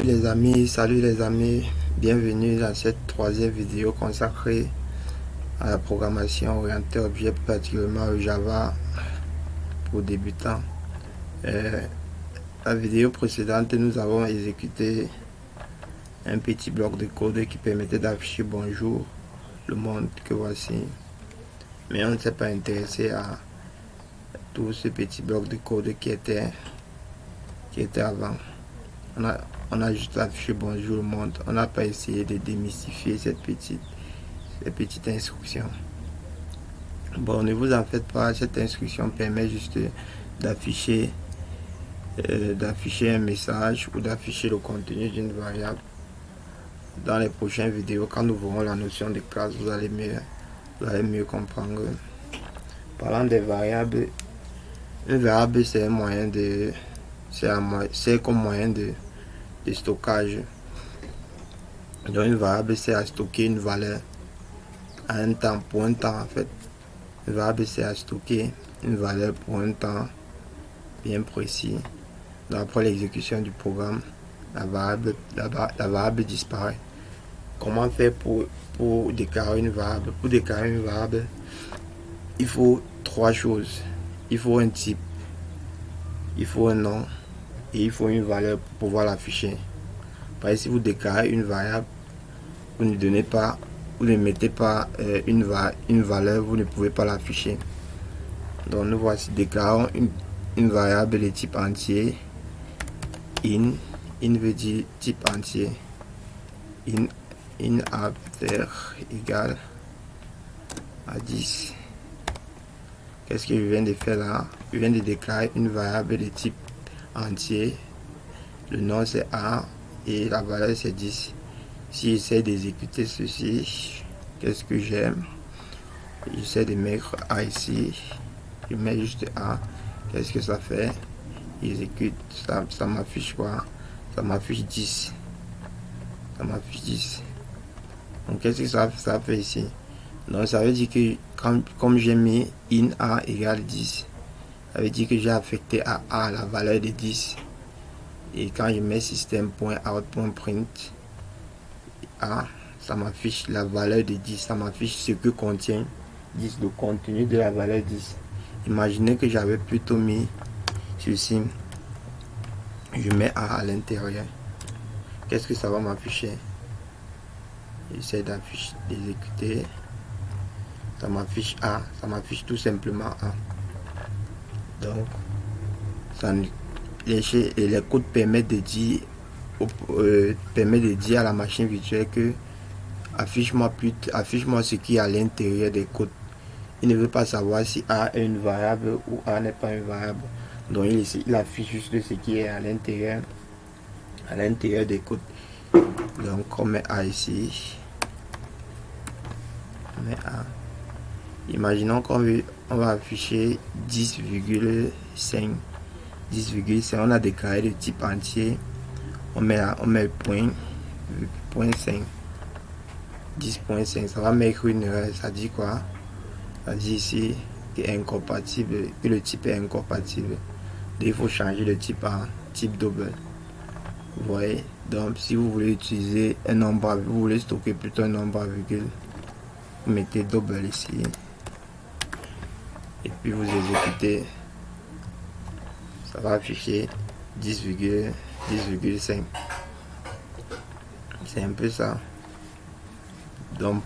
Salut les amis, bienvenue dans cette troisième vidéo consacrée à la programmation orientée objet, particulièrement au Java pour débutants. La vidéo précédente, nous avons exécuté un petit bloc de code qui permettait d'afficher bonjour, le monde que voici. Mais on ne s'est pas intéressé à tout ce petit bloc de code qui était avant. On a juste affiché bonjour le monde. On n'a pas essayé de démystifier ces petites instructions. Bon, ne vous en faites pas, cette instruction permet juste d'afficher un message ou d'afficher le contenu d'une variable. Dans les prochaines vidéos, quand nous verrons la notion de classe, vous allez mieux comprendre. Parlant des variables, une variable c'est un moyen de c'est comme moyen de stockage. Donc une variable c'est à stocker une valeur à un temps, pour un temps en fait. Une variable c'est à stocker une valeur pour un temps bien précis. Donc après l'exécution du programme, la variable disparaît. Comment faire pour déclarer une variable? Pour déclarer une variable, il faut trois choses. Il faut un type, il faut un nom et il faut une valeur pour pouvoir l'afficher. Par exemple, si vous déclarez une variable, vous ne donnez pas, vous ne mettez pas une valeur, vous ne pouvez pas l'afficher. Donc nous voici, déclarons une variable de type entier. In veut dire type entier. In after égale à 10. Qu'est-ce que je viens de faire là? Je viens de déclarer une variable de type entier. Le nom c'est A et la valeur c'est 10. Si j'essaie d'exécuter ceci, qu'est-ce que j'aime? J'essaie de mettre A ici. Je mets juste A. Qu'est-ce que ça fait? Exécute. Ça m'affiche quoi? Ça m'affiche 10. Ça m'affiche 10. Donc qu'est-ce que ça fait ici? Donc ça veut dire que comme j'ai mis in A égale 10, ça veut dire que j'ai affecté à A la valeur de 10. Et quand je mets système.out.print A, ça m'affiche la valeur de 10, ça m'affiche ce que contient 10, le contenu de la valeur 10. Imaginez que j'avais plutôt mis ceci, je mets A à l'intérieur. Qu'est-ce que ça va m'afficher? J'essaie d'exécuter. Ça m'affiche A, ça m'affiche tout simplement A. Donc, les codes permettent de dire à la machine virtuelle que affiche-moi ce qui est à l'intérieur des codes. Il ne veut pas savoir si A est une variable ou A n'est pas une variable. Donc il affiche juste ce qui est à l'intérieur des codes. Donc on met A ici. On met A. Imaginons qu'on va afficher 10,5. 10,5. On a déclaré le type entier. On met point 5. 10.5. Ça va mettre une erreur. Ça dit quoi? Ça dit ici que le type est incompatible. Donc, il faut changer le type en type double. Vous voyez? Donc si vous voulez utiliser un nombre, vous voulez stocker plutôt un nombre à virgule, vous mettez double ici. Et puis vous exécutez, ça va afficher 10,5. C'est un peu ça. Donc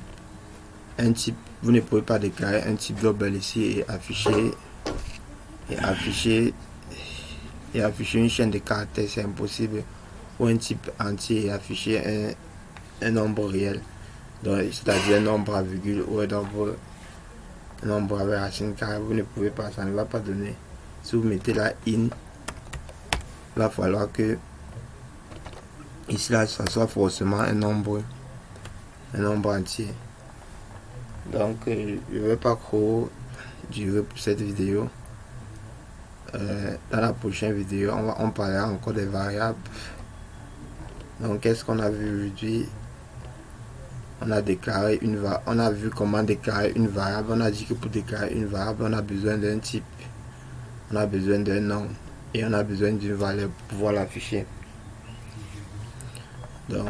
un type, vous ne pouvez pas déclarer un type double ici et afficher une chaîne de caractères, c'est impossible. Ou un type entier et afficher un nombre réel, c'est-à-dire un nombre à virgule ou un nombre avec racine carrée. Vous ne pouvez pas, ça ne va pas donner. Si vous mettez la in, il va falloir que ici là ça soit forcément un nombre entier. Donc je ne vais pas trop durer pour cette vidéo. Dans la prochaine vidéo on parlera encore des variables. Donc qu'est-ce qu'on a vu aujourd'hui? On a vu comment déclarer une variable. On a dit que pour déclarer une variable, on a besoin d'un type, on a besoin d'un nom et on a besoin d'une valeur pour pouvoir l'afficher. Donc,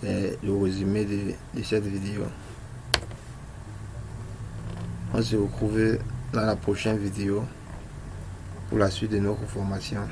c'est le résumé de cette vidéo. On se retrouve dans la prochaine vidéo pour la suite de notre formation.